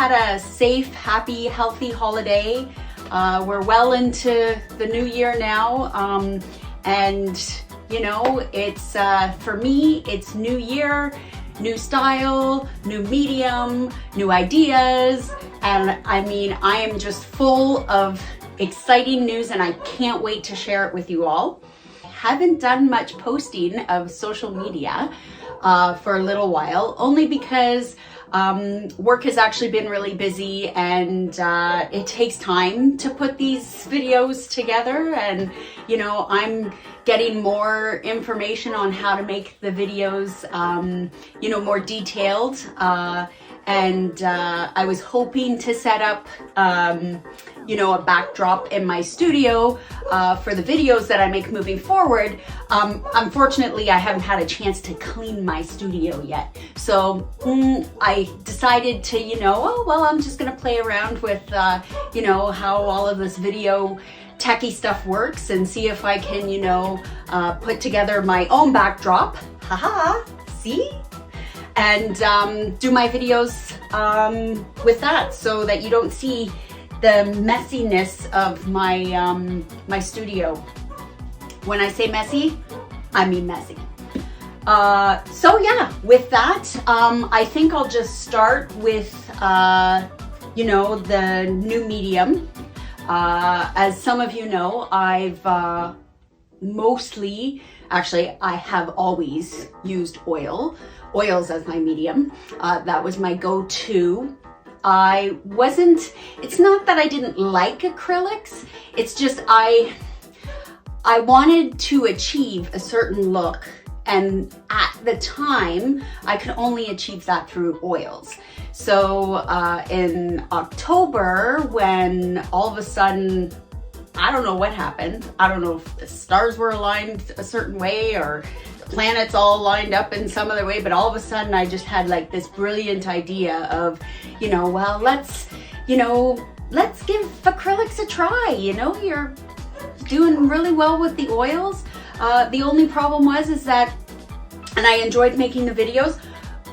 had a safe, happy, healthy holiday. We're well into the new year now. And you know, it's, for me, it's new year, new style, new medium, new ideas. And I mean, I am just full of exciting news and I can't wait to share it with you all. Haven't done much posting of social media for a little while, only because work has actually been really busy and it takes time to put these videos together. And you know, I'm getting more information on how to make the videos, you know, more detailed. And I was hoping to set up, you know, a backdrop in my studio for the videos that I make moving forward. Unfortunately, I haven't had a chance to clean my studio yet. So I decided to, you know, oh, well, I'm just gonna play around with, you know, how all of this video techie stuff works and see if I can, you know, put together my own backdrop. Haha, see? And do my videos with that so that you don't see the messiness of my my studio. When I say messy, I mean messy. So yeah, with that, I think I'll just start with, you know, the new medium. As some of you know, I've mostly, actually, I have always used oils as my medium. That was my go-to. It's not that I didn't like acrylics, it's just I wanted to achieve a certain look, and at the time I could only achieve that through oils. So in October, when all of a sudden, I don't know what happened, I don't know if the stars were aligned a certain way or the planets all lined up in some other way, but all of a sudden I just had like this brilliant idea of, you know, well, let's give acrylics a try. You know, you're doing really well with the oils. The only problem is that, and I enjoyed making the videos,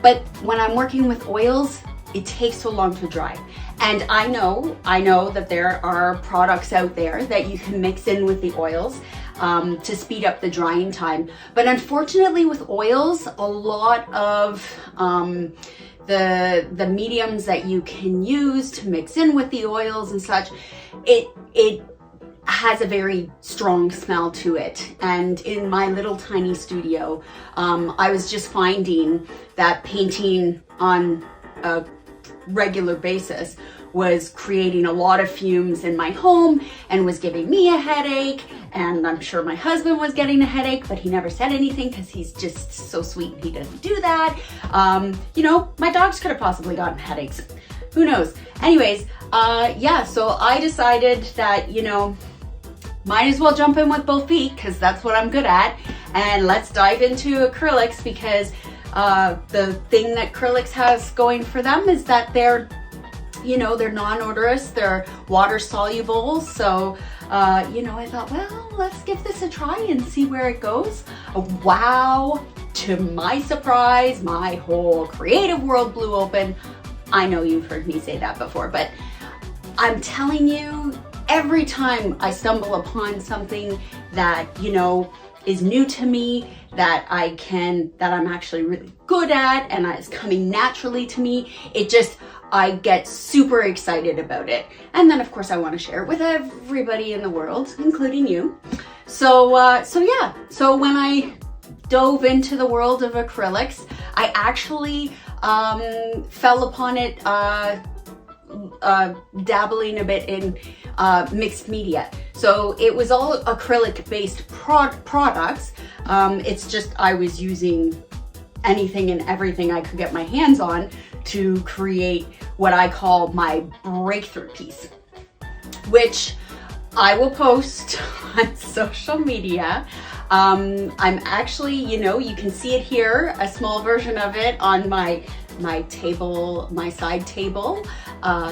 but when I'm working with oils, it takes so long to dry. And I know that there are products out there that you can mix in with the oils to speed up the drying time. But unfortunately with oils, a lot of the mediums that you can use to mix in with the oils and such, it has a very strong smell to it. And in my little tiny studio, I was just finding that painting on a regular basis was creating a lot of fumes in my home and was giving me a headache, and I'm sure my husband was getting a headache, but he never said anything because he's just so sweet and he doesn't do that. You know, my dogs could have possibly gotten headaches, who knows. Anyways, yeah, so I decided that, you know, might as well jump in with both feet because that's what I'm good at, and let's dive into acrylics, because the thing that acrylics has going for them is that they're, you know, they're non-odorous, they're water soluble. So, you know, I thought, well, let's give this a try and see where it goes. Wow, to my surprise, my whole creative world blew open. I know you've heard me say that before, but I'm telling you, every time I stumble upon something that, you know, is new to me, that I'm actually really good at and it's coming naturally to me, I get super excited about it. And then of course I want to share it with everybody in the world, including you. So yeah, so when I dove into the world of acrylics, I actually fell upon it dabbling a bit in mixed media. So it was all acrylic based products. It's just I was using anything and everything I could get my hands on to create what I call my breakthrough piece, which I will post on social media. I'm actually, you know, you can see it here, a small version of it on my table, my side table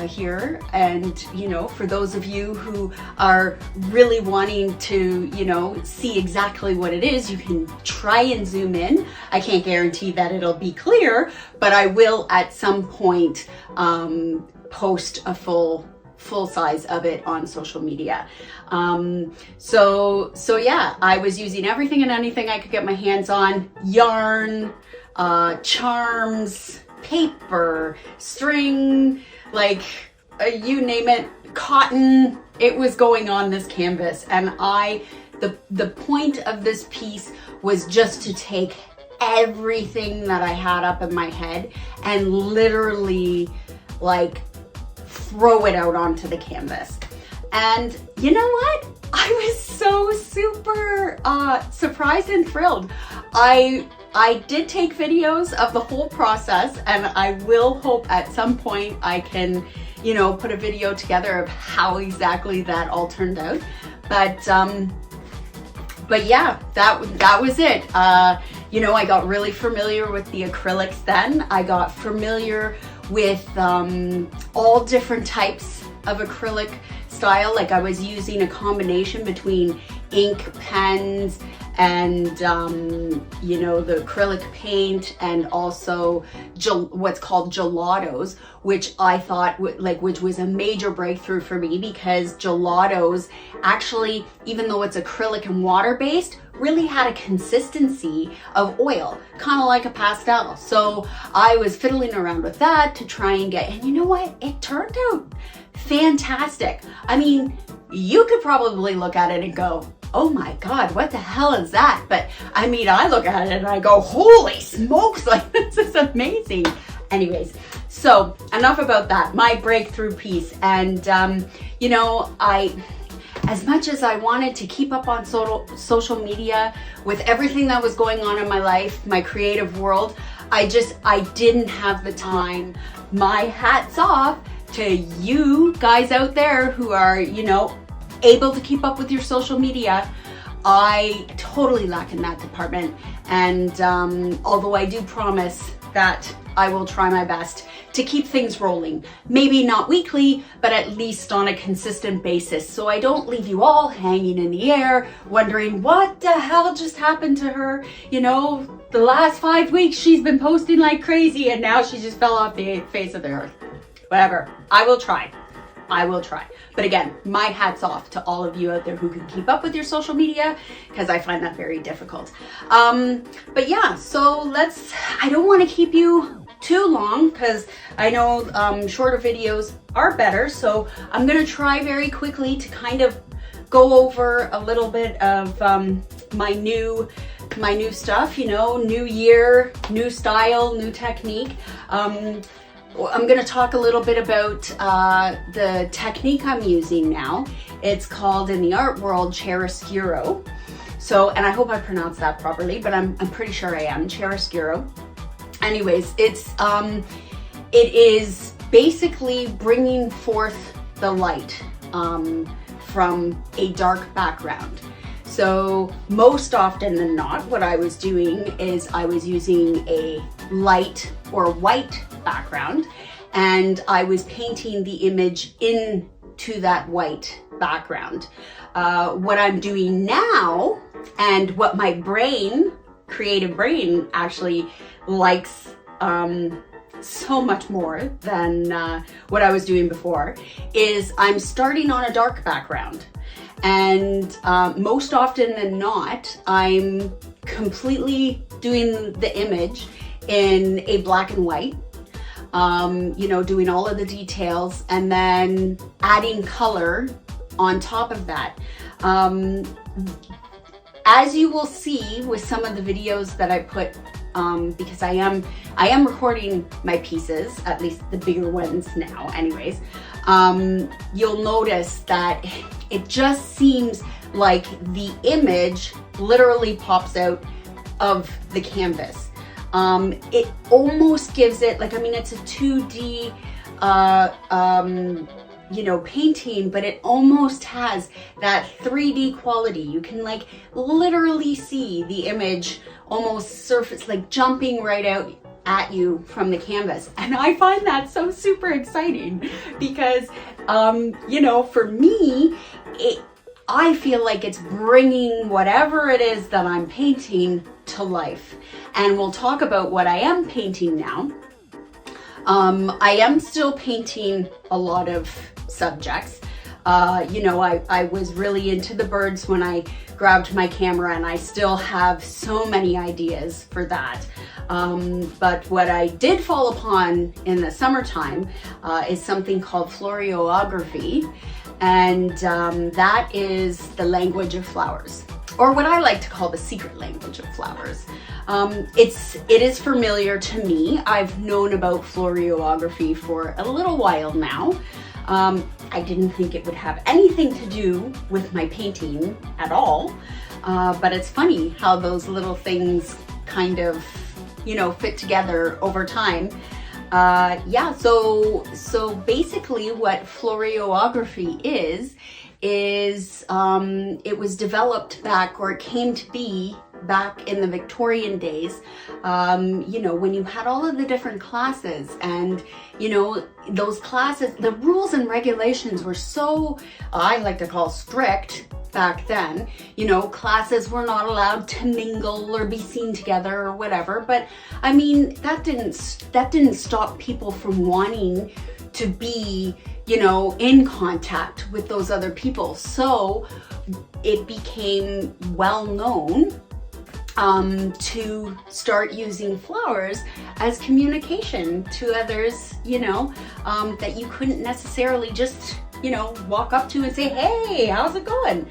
here. And, you know, for those of you who are really wanting to, you know, see exactly what it is, you can try and zoom in. I can't guarantee that it'll be clear, but I will at some point post a full size of it on social media. So yeah, I was using everything and anything I could get my hands on: yarn, charms, paper, string, like you name it, cotton. It was going on this canvas, and the point of this piece was just to take everything that I had up in my head and literally like throw it out onto the canvas. And you know what? I was so super surprised and thrilled. I did take videos of the whole process, and I will hope at some point I can, you know, put a video together of how exactly that all turned out. But yeah, that was it. You know, I got really familiar with the acrylics then. I got familiar with all different types of acrylic style. Like I was using a combination between ink pens and you know, the acrylic paint, and also what's called gelatos, which I thought which was a major breakthrough for me, because gelatos actually, even though it's acrylic and water based, really had a consistency of oil, kind of like a pastel. So I was fiddling around with that to try and get, and you know what? It turned out fantastic. I mean, you could probably look at it and go, oh my God, what the hell is that? But I mean, I look at it and I go, holy smokes, like this is amazing. Anyways, so enough about that, my breakthrough piece. And you know, as much as I wanted to keep up on social media with everything that was going on in my life, my creative world, I didn't have the time. My hat's off to you guys out there who are, you know, able to keep up with your social media. I totally lack in that department. And although I do promise that I will try my best to keep things rolling, maybe not weekly, but at least on a consistent basis, so I don't leave you all hanging in the air wondering what the hell just happened to her. You know, the last 5 weeks she's been posting like crazy and now she just fell off the face of the earth. Whatever, I will try. But again, my hat's off to all of you out there who can keep up with your social media, because I find that very difficult. But yeah, so I don't want to keep you too long, because I know shorter videos are better. So I'm going to try very quickly to kind of go over a little bit of my new stuff, you know, new year, new style, new technique. I'm going to talk a little bit about the technique I'm using now. It's called, in the art world, chiaroscuro. So, and I hope I pronounced that properly, but I'm pretty sure I am. Chiaroscuro. Anyways, it is basically bringing forth the light from a dark background. So most often than not, what I was doing is I was using a light or white background, and I was painting the image into that white background. What I'm doing now, and what my creative brain actually likes so much more than what I was doing before, is I'm starting on a dark background. And most often than not, I'm completely doing the image in a black and white, you know, doing all of the details and then adding color on top of that. As you will see with some of the videos that I put, because I am recording my pieces, at least the bigger ones now anyways, you'll notice that it just seems like the image literally pops out of the canvas. It almost gives it, like, I mean, it's a 2D, you know, painting, but it almost has that 3D quality. You can like literally see the image almost surface, like jumping right out at you from the canvas. And I find that so super exciting because, you know, for me, I feel like it's bringing whatever it is that I'm painting to life. And we'll talk about what I am painting now. I am still painting a lot of subjects. You know, I was really into the birds when I grabbed my camera, and I still have so many ideas for that. But what I did fall upon in the summertime is something called Floriography, and that is the language of flowers, or what I like to call the secret language of flowers. It is familiar to me. I've known about Floriography for a little while now. I didn't think it would have anything to do with my painting at all, but it's funny how those little things kind of, you know, fit together over time. Yeah, so basically what Floriography is it was developed back, or it came to be back in the Victorian days, you know, when you had all of the different classes, and, you know, those classes, the rules and regulations were so, I like to call strict back then. You know, classes were not allowed to mingle or be seen together or whatever, but I mean, that didn't stop people from wanting to be, you know, in contact with those other people. So it became well known to start using flowers as communication to others, you know, that you couldn't necessarily just, you know, walk up to and say, hey, how's it going?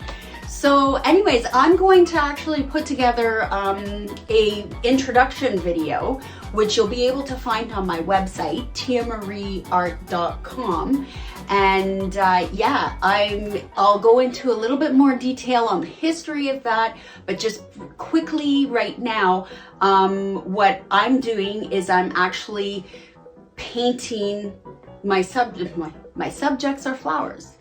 So anyways, I'm going to actually put together a introduction video, which you'll be able to find on my website, tiamarieart.com. And yeah, I'll go into a little bit more detail on the history of that, but just quickly right now, what I'm doing is I'm actually painting my subjects are flowers.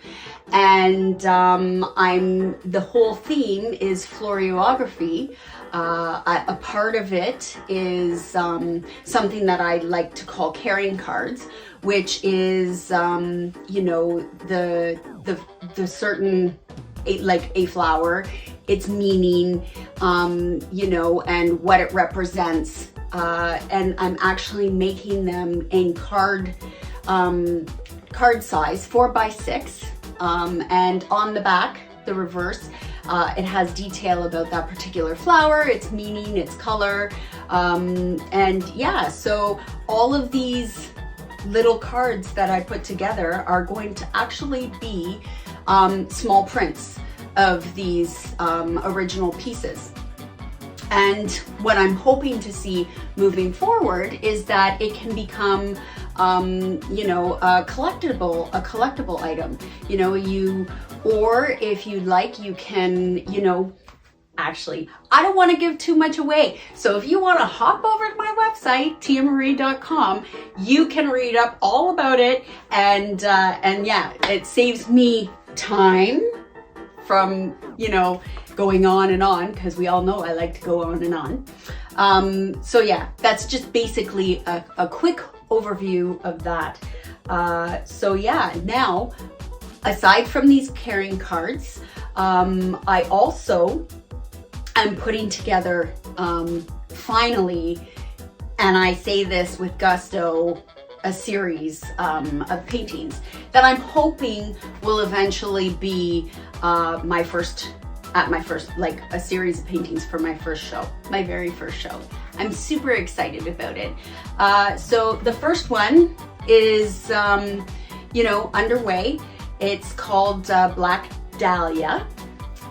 And the whole theme is Floriography. A part of it is something that I like to call carrying cards, which is you know, the certain, like a flower, its meaning, you know, and what it represents. And I'm actually making them in card size, 4x6. And on the back, the reverse, it has detail about that particular flower, its meaning, its color, and yeah, so all of these little cards that I put together are going to actually be small prints of these original pieces. And what I'm hoping to see moving forward is that it can become you know, a collectible item. You know, or if you'd like, you can, you know, actually, I don't want to give too much away. So if you want to hop over to my website, tiamarie.com, you can read up all about it. And yeah, it saves me time from, you know, going on and on, because we all know I like to go on and on. So yeah, that's just basically a quick overview of that. So yeah, now, aside from these carrying cards, I also am putting together, finally, and I say this with gusto, a series of paintings that I'm hoping will eventually be my first, like a series of paintings for my first show, my very first show. I'm super excited about it. So the first one is, you know, underway. It's called Black Dahlia,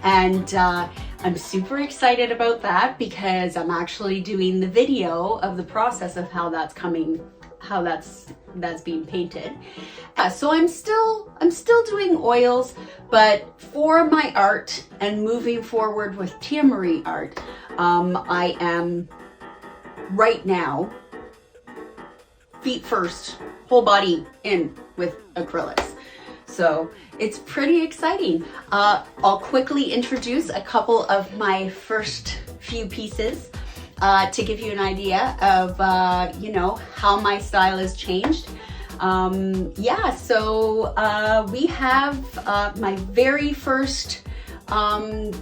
and I'm super excited about that because I'm actually doing the video of the process of how that's being painted. So I'm still doing oils, but for my art and moving forward with Tia Marie art, I am right now feet first, whole body in with acrylics. So it's pretty exciting. I'll quickly introduce a couple of my first few pieces to give you an idea of, you know, how my style has changed. Yeah, so we have my very first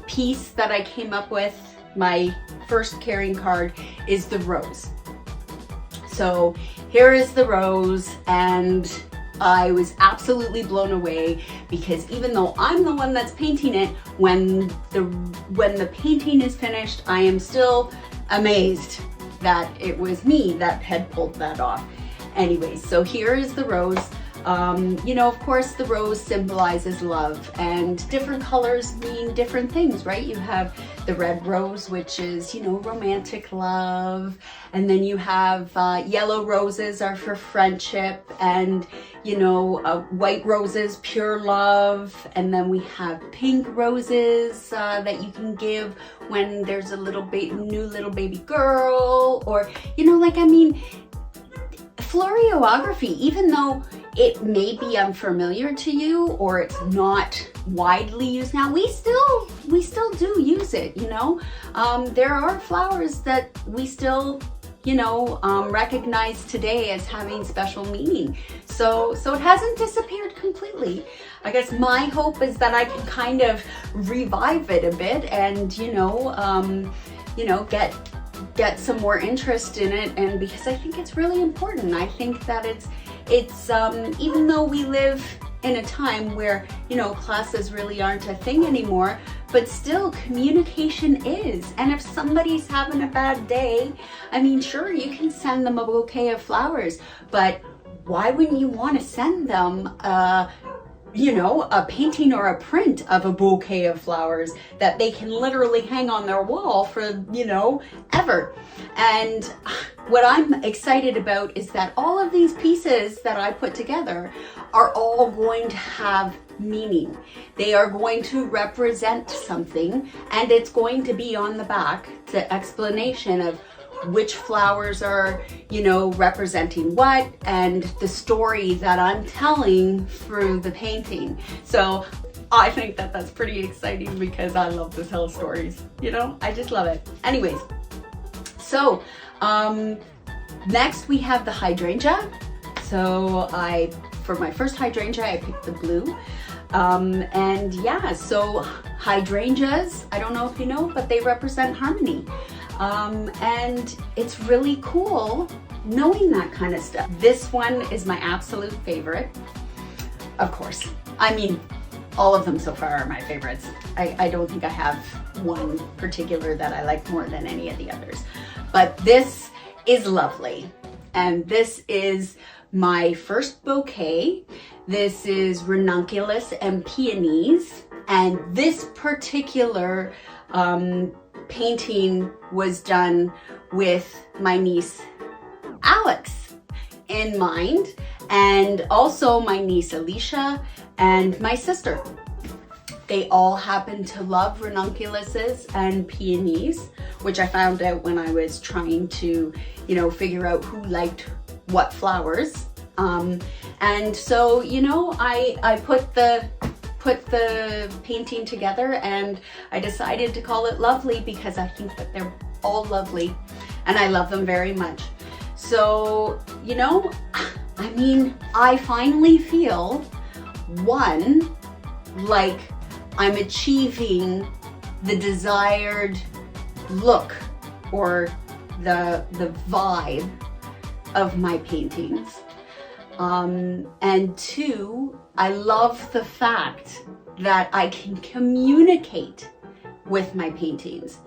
piece that I came up with. My first carrying card is the rose. So here is the rose, and I was absolutely blown away because even though I'm the one that's painting it, when the painting is finished, I am still amazed that it was me that had pulled that off. Anyways, so here is the rose. You know, of course, the rose symbolizes love, and different colors mean different things, right? You have the red rose, which is, you know, romantic love. And then you have yellow roses are for friendship, and, you know, white roses, pure love. And then we have pink roses that you can give when there's a new little baby girl, or, you know, like, I mean, Floriography, even though it may be unfamiliar to you or it's not widely used now, we still do use it, you know. There are flowers that we still, you know, recognize today as having special meaning. So it hasn't disappeared completely. I guess my hope is that I can kind of revive it a bit and, you know, get some more interest in it, and because I think it's really important. I think that it's even though we live in a time where, you know, classes really aren't a thing anymore, but still communication is. And if somebody's having a bad day, I mean, sure, you can send them a bouquet of flowers, but why wouldn't you want to send them you know, a painting or a print of a bouquet of flowers that they can literally hang on their wall for, you know, ever. And what I'm excited about is that all of these pieces that I put together are all going to have meaning. They are going to represent something, and it's going to be on the back, the explanation of which flowers are, you know, representing what, and the story that I'm telling through the painting. So I think that that's pretty exciting because I love to tell stories, you know, I just love it. Anyways, so next we have the hydrangea. So for my first hydrangea, I picked the blue. And yeah, so hydrangeas, I don't know if you know, but they represent harmony. And it's really cool knowing that kind of stuff. This one is my absolute favorite, of course. I mean, all of them so far are my favorites. I don't think I have one particular that I like more than any of the others. But this is lovely. And this is my first bouquet. This is ranunculus and peonies. And this particular painting was done with my niece Alex in mind, and also my niece Alicia and my sister. They all happen to love ranunculuses and peonies, which I found out when I was trying to, you know, figure out who liked what flowers. And so, you know, I put the painting together, and I decided to call it Lovely because I think that they're all lovely and I love them very much. So, you know, I mean, I finally feel, one, like I'm achieving the desired look or the vibe of my paintings. And two, I love the fact that I can communicate with my paintings,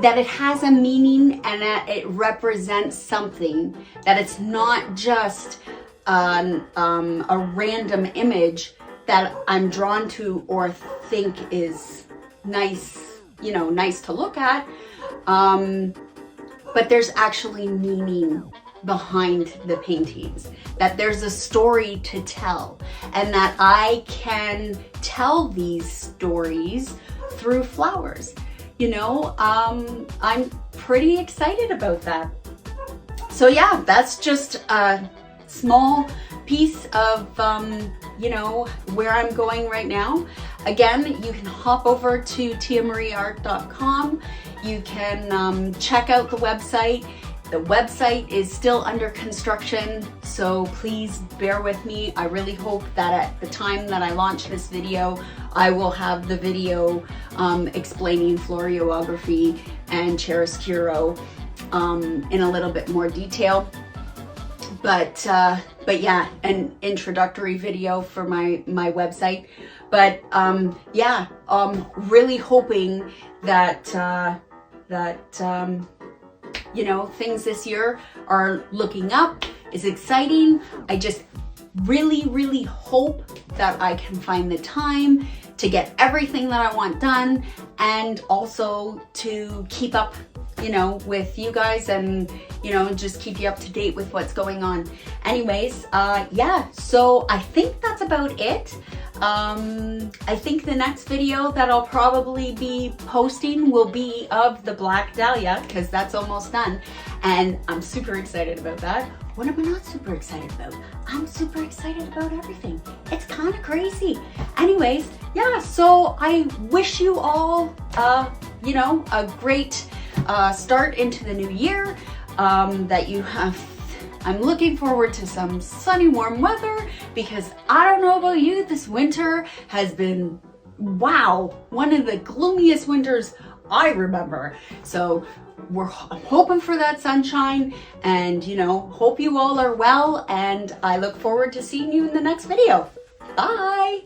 that it has a meaning and that it represents something, that it's not just a random image that I'm drawn to or think is nice, you know, nice to look at, but there's actually meaning behind the paintings, that there's a story to tell, and that I can tell these stories through flowers. You know, I'm pretty excited about that. So yeah, that's just a small piece of, you know, where I'm going right now. Again, you can hop over to tiamarieart.com. You can check out the website. The website is still under construction, so please bear with me. I really hope that at the time that I launch this video, I will have the video explaining Floriography and Chiaroscuro in a little bit more detail. But yeah, an introductory video for my website. But yeah, really hoping that you know, things this year are looking up. It's exciting. I just really hope that I can find the time to get everything that I want done, and also to keep up, you know, with you guys, and, you know, just keep you up to date with what's going on. Anyways, yeah, so I think that's about it. I think the next video that I'll probably be posting will be of the Black Dahlia, because that's almost done, and I'm super excited about that. What am I not super excited about? I'm super excited about everything. It's kind of crazy. Anyways, yeah, so I wish you all, you know, a great start into the new year, that you have. I'm looking forward to some sunny, warm weather, because I don't know about you, this winter has been, wow, one of the gloomiest winters I remember. So I'm hoping for that sunshine, and, you know, hope you all are well, and I look forward to seeing you in the next video. Bye.